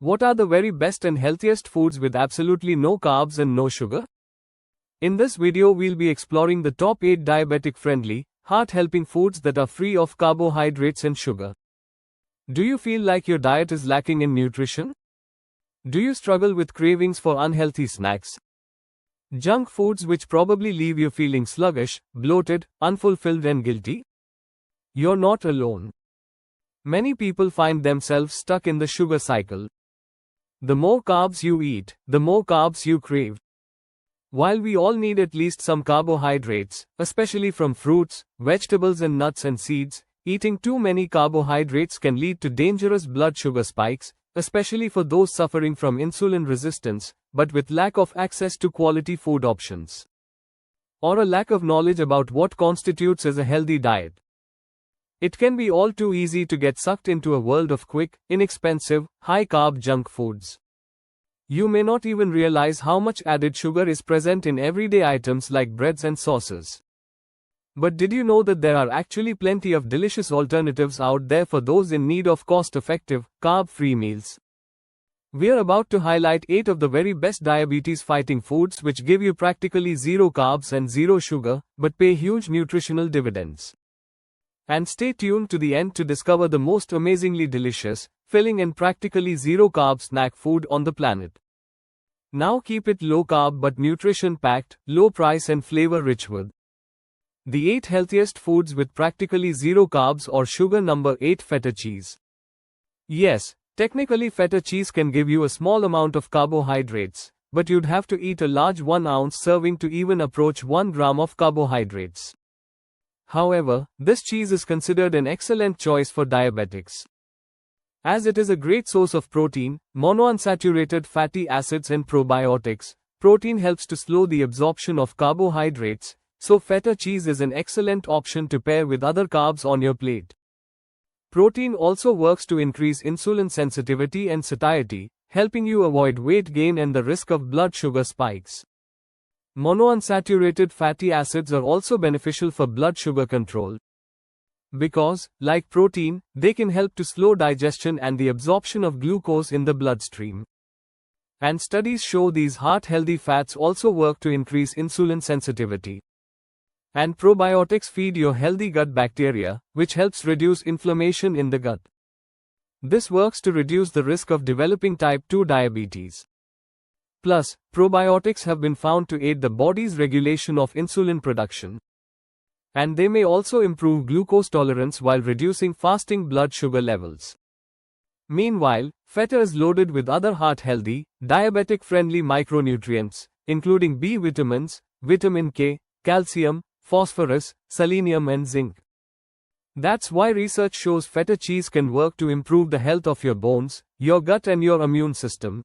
What are the very best and healthiest foods with absolutely no carbs and no sugar? In this video we'll be exploring the top 8 diabetic-friendly, heart-helping foods that are free of carbohydrates and sugar. Do you feel like your diet is lacking in nutrition? Do you struggle with cravings for unhealthy snacks? Junk foods which probably leave you feeling sluggish, bloated, unfulfilled and guilty? You're not alone. Many people find themselves stuck in the sugar cycle. The more carbs you eat, the more carbs you crave. While we all need at least some carbohydrates, especially from fruits, vegetables and nuts and seeds, eating too many carbohydrates can lead to dangerous blood sugar spikes, especially for those suffering from insulin resistance, but with lack of access to quality food options. Or a lack of knowledge about what constitutes as a healthy diet. It can be all too easy to get sucked into a world of quick, inexpensive, high-carb junk foods. You may not even realize how much added sugar is present in everyday items like breads and sauces. But did you know that there are actually plenty of delicious alternatives out there for those in need of cost-effective, carb-free meals? We're about to highlight 8 of the very best diabetes-fighting foods which give you practically zero carbs and zero sugar, but pay huge nutritional dividends. And stay tuned to the end to discover the most amazingly delicious, filling and practically zero-carb snack food on the planet. Now keep it low-carb but nutrition-packed, low-price and flavor-rich with the 8 healthiest foods with practically zero carbs or sugar. Number 8. Feta cheese. Yes, technically feta cheese can give you a small amount of carbohydrates, but you'd have to eat a large 1-ounce serving to even approach 1 gram of carbohydrates. However, this cheese is considered an excellent choice for diabetics, as it is a great source of protein, monounsaturated fatty acids and probiotics. Protein helps to slow the absorption of carbohydrates, so feta cheese is an excellent option to pair with other carbs on your plate. Protein also works to increase insulin sensitivity and satiety, helping you avoid weight gain and the risk of blood sugar spikes. Monounsaturated fatty acids are also beneficial for blood sugar control, because, like protein, they can help to slow digestion and the absorption of glucose in the bloodstream. And studies show these heart-healthy fats also work to increase insulin sensitivity. And probiotics feed your healthy gut bacteria, which helps reduce inflammation in the gut. This works to reduce the risk of developing type 2 diabetes. Plus, probiotics have been found to aid the body's regulation of insulin production. And they may also improve glucose tolerance while reducing fasting blood sugar levels. Meanwhile, feta is loaded with other heart-healthy, diabetic-friendly micronutrients, including B vitamins, vitamin K, calcium, phosphorus, selenium and zinc. That's why research shows feta cheese can work to improve the health of your bones, your gut and your immune system.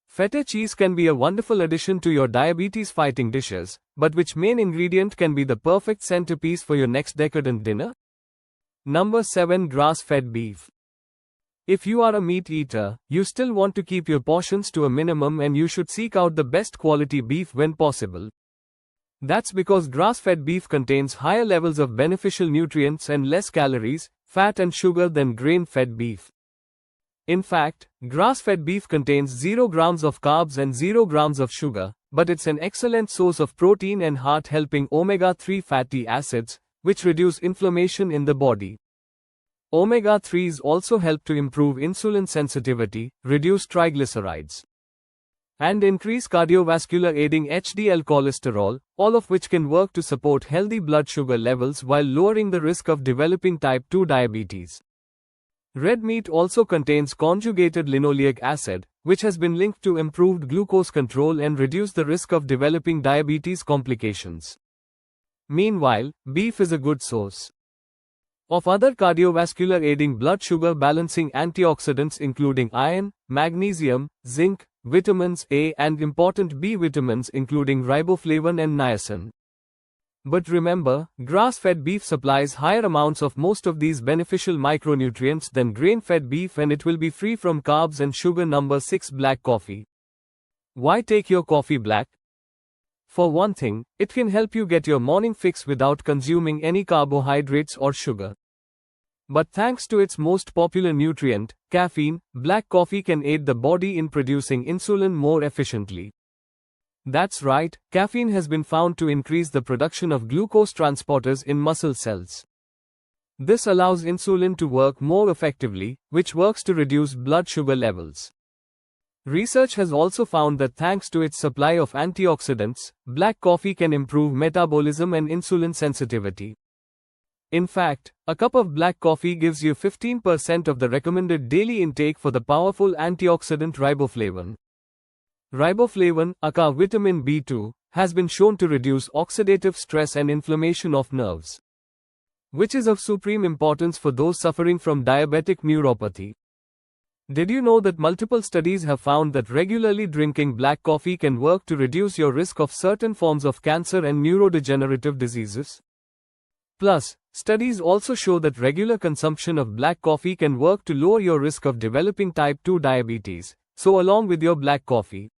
Feta cheese can be a wonderful addition to your diabetes-fighting dishes, but which main ingredient can be the perfect centerpiece for your next decadent dinner? Number 7. Grass-fed beef. If you are a meat eater, you still want to keep your portions to a minimum and you should seek out the best quality beef when possible. That's because grass-fed beef contains higher levels of beneficial nutrients and less calories, fat and sugar than grain-fed beef. In fact, grass-fed beef contains 0 grams of carbs and 0 grams of sugar, but it's an excellent source of protein and heart-helping omega-3 fatty acids, which reduce inflammation in the body. Omega-3s also help to improve insulin sensitivity, reduce triglycerides, and increase cardiovascular aiding HDL cholesterol, all of which can work to support healthy blood sugar levels while lowering the risk of developing type 2 diabetes. Red meat also contains conjugated linoleic acid, which has been linked to improved glucose control and reduce the risk of developing diabetes complications. Meanwhile, beef is a good source of other cardiovascular aiding blood sugar balancing antioxidants including iron, magnesium, zinc, vitamins A and important B vitamins including riboflavin and niacin. But remember, grass-fed beef supplies higher amounts of most of these beneficial micronutrients than grain-fed beef and it will be free from carbs and sugar. Number 6. Black coffee. Why take your coffee black? For one thing, it can help you get your morning fix without consuming any carbohydrates or sugar. But thanks to its most popular nutrient, caffeine, black coffee can aid the body in producing insulin more efficiently. That's right, caffeine has been found to increase the production of glucose transporters in muscle cells. This allows insulin to work more effectively, which works to reduce blood sugar levels. Research has also found that thanks to its supply of antioxidants, black coffee can improve metabolism and insulin sensitivity. In fact, a cup of black coffee gives you 15% of the recommended daily intake for the powerful antioxidant riboflavin. Riboflavin, aka vitamin B2, has been shown to reduce oxidative stress and inflammation of nerves, which is of supreme importance for those suffering from diabetic neuropathy. Did you know that multiple studies have found that regularly drinking black coffee can work to reduce your risk of certain forms of cancer and neurodegenerative diseases? Plus, studies also show that regular consumption of black coffee can work to lower your risk of developing type 2 diabetes, so along with your black coffee.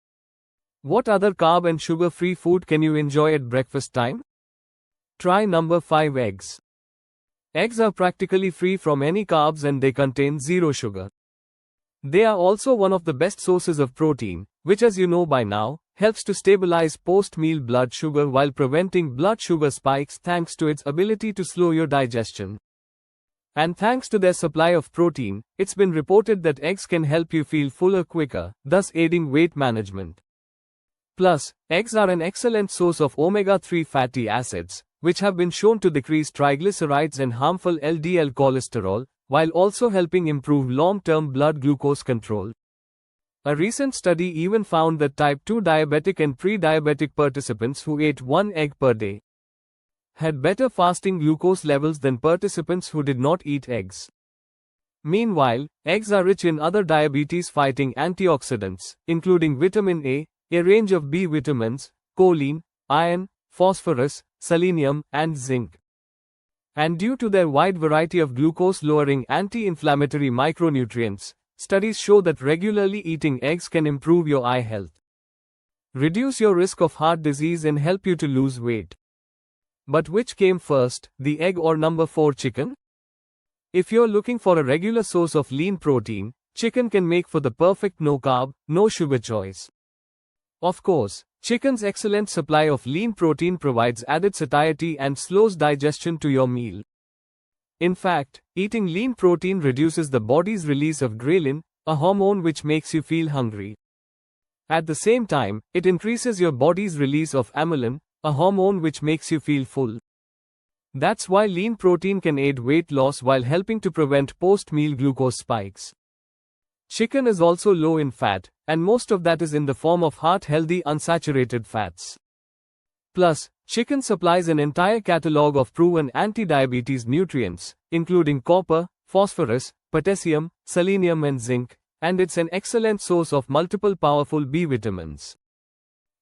What other carb and sugar-free food can you enjoy at breakfast time? Try number 5, eggs. Eggs are practically free from any carbs and they contain zero sugar. They are also one of the best sources of protein, which, as you know by now, helps to stabilize post-meal blood sugar while preventing blood sugar spikes thanks to its ability to slow your digestion. And thanks to their supply of protein, it's been reported that eggs can help you feel fuller quicker, thus aiding weight management. Plus, eggs are an excellent source of omega-3 fatty acids, which have been shown to decrease triglycerides and harmful LDL cholesterol, while also helping improve long-term blood glucose control. A recent study even found that type 2 diabetic and pre-diabetic participants who ate one egg per day had better fasting glucose levels than participants who did not eat eggs. Meanwhile, eggs are rich in other diabetes-fighting antioxidants, including vitamin A range of B vitamins, choline, iron, phosphorus, selenium, and zinc. And due to their wide variety of glucose-lowering anti-inflammatory micronutrients, studies show that regularly eating eggs can improve your eye health, reduce your risk of heart disease, and help you to lose weight. But which came first, the egg or number 4, chicken? If you're looking for a regular source of lean protein, chicken can make for the perfect no-carb, no-sugar choice. Of course, chicken's excellent supply of lean protein provides added satiety and slows digestion to your meal. In fact, eating lean protein reduces the body's release of ghrelin, a hormone which makes you feel hungry. At the same time, it increases your body's release of amylin, a hormone which makes you feel full. That's why lean protein can aid weight loss while helping to prevent post-meal glucose spikes. Chicken is also low in fat, and most of that is in the form of heart-healthy unsaturated fats. Plus, chicken supplies an entire catalog of proven anti-diabetes nutrients, including copper, phosphorus, potassium, selenium and zinc, and it's an excellent source of multiple powerful B vitamins,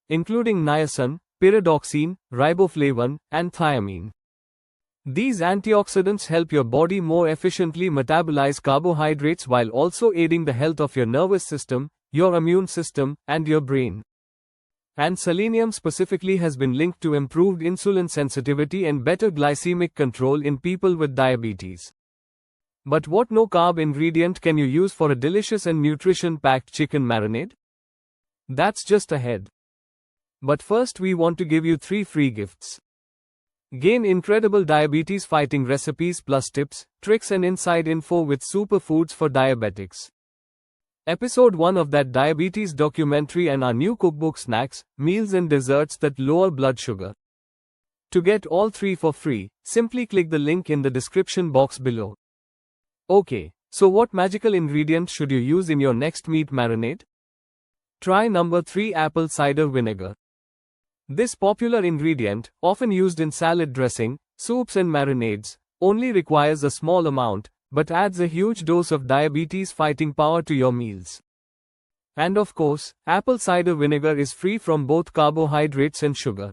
including niacin, pyridoxine, riboflavin, and thiamine. These antioxidants help your body more efficiently metabolize carbohydrates while also aiding the health of your nervous system, your immune system, and your brain. And selenium specifically has been linked to improved insulin sensitivity and better glycemic control in people with diabetes. But what no-carb ingredient can you use for a delicious and nutrition-packed chicken marinade? That's just ahead. But first we want to give you 3 free gifts. Gain incredible diabetes-fighting recipes plus tips, tricks and inside info with superfoods for diabetics. Episode 1 of that diabetes documentary and our new cookbook snacks, meals and desserts that lower blood sugar. To get all 3 for free, simply click the link in the description box below. Okay, so what magical ingredient should you use in your next meat marinade? Try number 3, apple cider vinegar. This popular ingredient, often used in salad dressing, soups and marinades, only requires a small amount, but adds a huge dose of diabetes-fighting power to your meals. And of course, apple cider vinegar is free from both carbohydrates and sugar.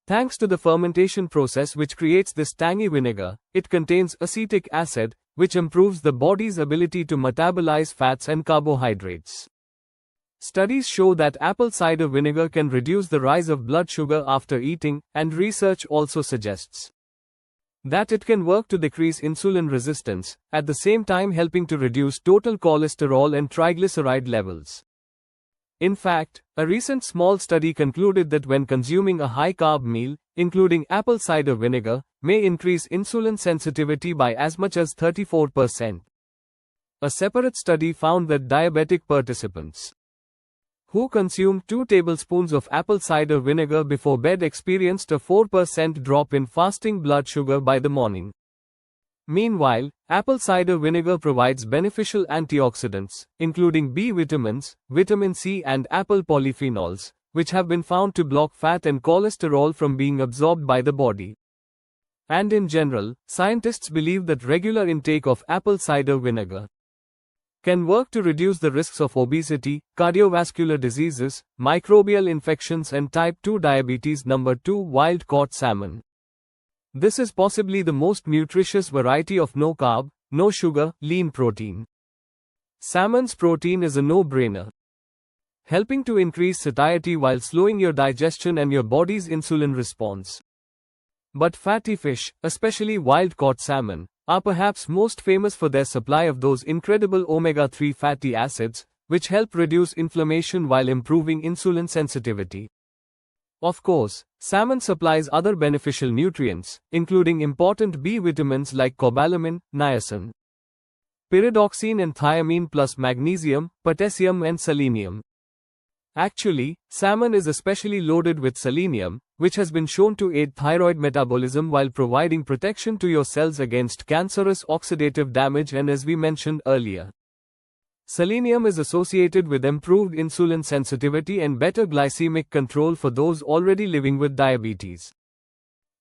Thanks to the fermentation process which creates this tangy vinegar, it contains acetic acid, which improves the body's ability to metabolize fats and carbohydrates. Studies show that apple cider vinegar can reduce the rise of blood sugar after eating, and research also suggests that it can work to decrease insulin resistance, at the same time helping to reduce total cholesterol and triglyceride levels. In fact, a recent small study concluded that when consuming a high-carb meal, including apple cider vinegar, may increase insulin sensitivity by as much as 34%. A separate study found that diabetic participants who consumed 2 tablespoons of apple cider vinegar before bed experienced a 4% drop in fasting blood sugar by the morning. Meanwhile, apple cider vinegar provides beneficial antioxidants, including B vitamins, vitamin C and apple polyphenols, which have been found to block fat and cholesterol from being absorbed by the body. And in general, scientists believe that regular intake of apple cider vinegar can work to reduce the risks of obesity, cardiovascular diseases, microbial infections and type 2 diabetes. Number 2. Wild-caught salmon. This is possibly the most nutritious variety of no-carb, no-sugar, lean protein. Salmon's protein is a no-brainer, helping to increase satiety while slowing your digestion and your body's insulin response. But fatty fish, especially wild-caught salmon, are perhaps most famous for their supply of those incredible omega-3 fatty acids, which help reduce inflammation while improving insulin sensitivity. Of course, salmon supplies other beneficial nutrients, including important B vitamins like cobalamin, niacin, pyridoxine and thiamine, plus magnesium, potassium and selenium. Actually, salmon is especially loaded with selenium, which has been shown to aid thyroid metabolism while providing protection to your cells against cancerous oxidative damage, and as we mentioned earlier, selenium is associated with improved insulin sensitivity and better glycemic control for those already living with diabetes.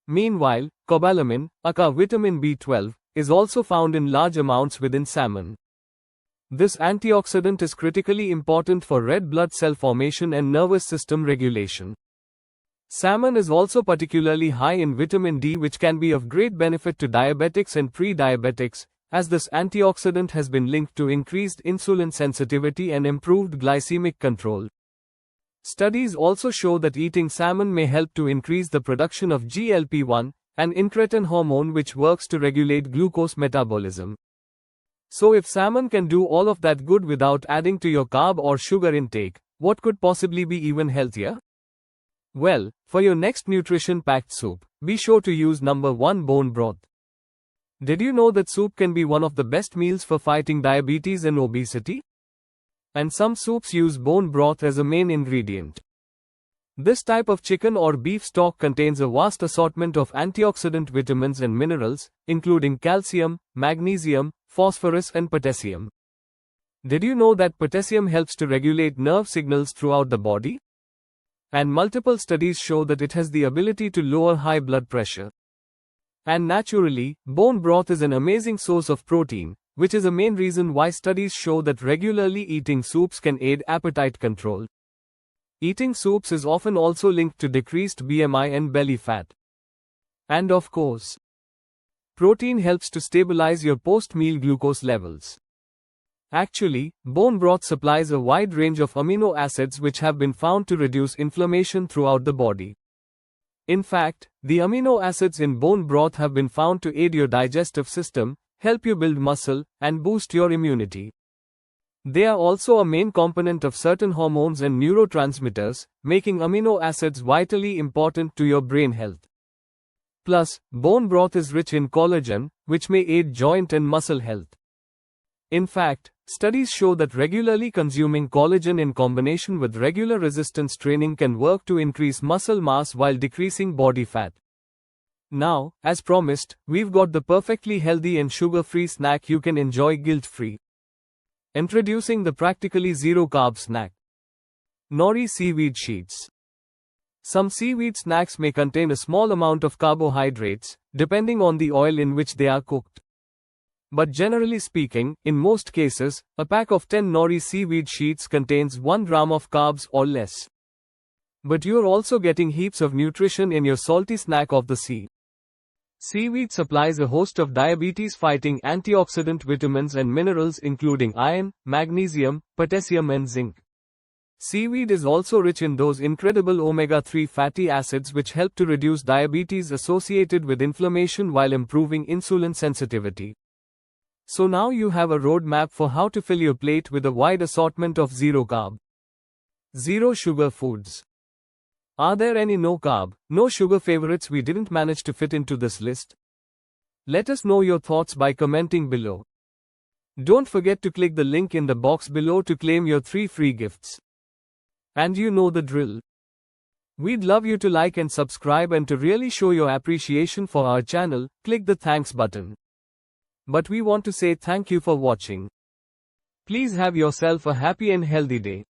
Meanwhile, cobalamin, aka vitamin B12, is also found in large amounts within salmon. This antioxidant is critically important for red blood cell formation and nervous system regulation. Salmon is also particularly high in vitamin D, which can be of great benefit to diabetics and pre-diabetics, as this antioxidant has been linked to increased insulin sensitivity and improved glycemic control. Studies also show that eating salmon may help to increase the production of GLP-1, an incretin hormone which works to regulate glucose metabolism. So if salmon can do all of that good without adding to your carb or sugar intake, what could possibly be even healthier? Well, for your next nutrition-packed soup, be sure to use number 1, bone broth. Did you know that soup can be one of the best meals for fighting diabetes and obesity? And some soups use bone broth as a main ingredient. This type of chicken or beef stock contains a vast assortment of antioxidant vitamins and minerals, including calcium, magnesium, phosphorus and potassium. Did you know that potassium helps to regulate nerve signals throughout the body? And multiple studies show that it has the ability to lower high blood pressure. And naturally, bone broth is an amazing source of protein, which is a main reason why studies show that regularly eating soups can aid appetite control. Eating soups is often also linked to decreased BMI and belly fat. And of course, protein helps to stabilize your post-meal glucose levels. Actually, bone broth supplies a wide range of amino acids which have been found to reduce inflammation throughout the body. In fact, the amino acids in bone broth have been found to aid your digestive system, help you build muscle, and boost your immunity. They are also a main component of certain hormones and neurotransmitters, making amino acids vitally important to your brain health. Plus, bone broth is rich in collagen, which may aid joint and muscle health. In fact, studies show that regularly consuming collagen in combination with regular resistance training can work to increase muscle mass while decreasing body fat. Now, as promised, we've got the perfectly healthy and sugar-free snack you can enjoy guilt-free. Introducing the practically zero-carb snack. Nori seaweed sheets. Some seaweed snacks may contain a small amount of carbohydrates, depending on the oil in which they are cooked. But generally speaking, in most cases, a pack of 10 nori seaweed sheets contains 1 gram of carbs or less. But you're also getting heaps of nutrition in your salty snack of the sea. Seaweed supplies a host of diabetes-fighting antioxidant vitamins and minerals including iron, magnesium, potassium and zinc. Seaweed is also rich in those incredible omega-3 fatty acids which help to reduce diabetes associated with inflammation while improving insulin sensitivity. So now you have a roadmap for how to fill your plate with a wide assortment of zero-carb, zero-sugar foods. Are there any no-carb, no-sugar favorites we didn't manage to fit into this list? Let us know your thoughts by commenting below. Don't forget to click the link in the box below to claim your 3 free gifts. And you know the drill. We'd love you to like and subscribe, and to really show your appreciation for our channel, click the thanks button. But we want to say thank you for watching. Please have yourself a happy and healthy day.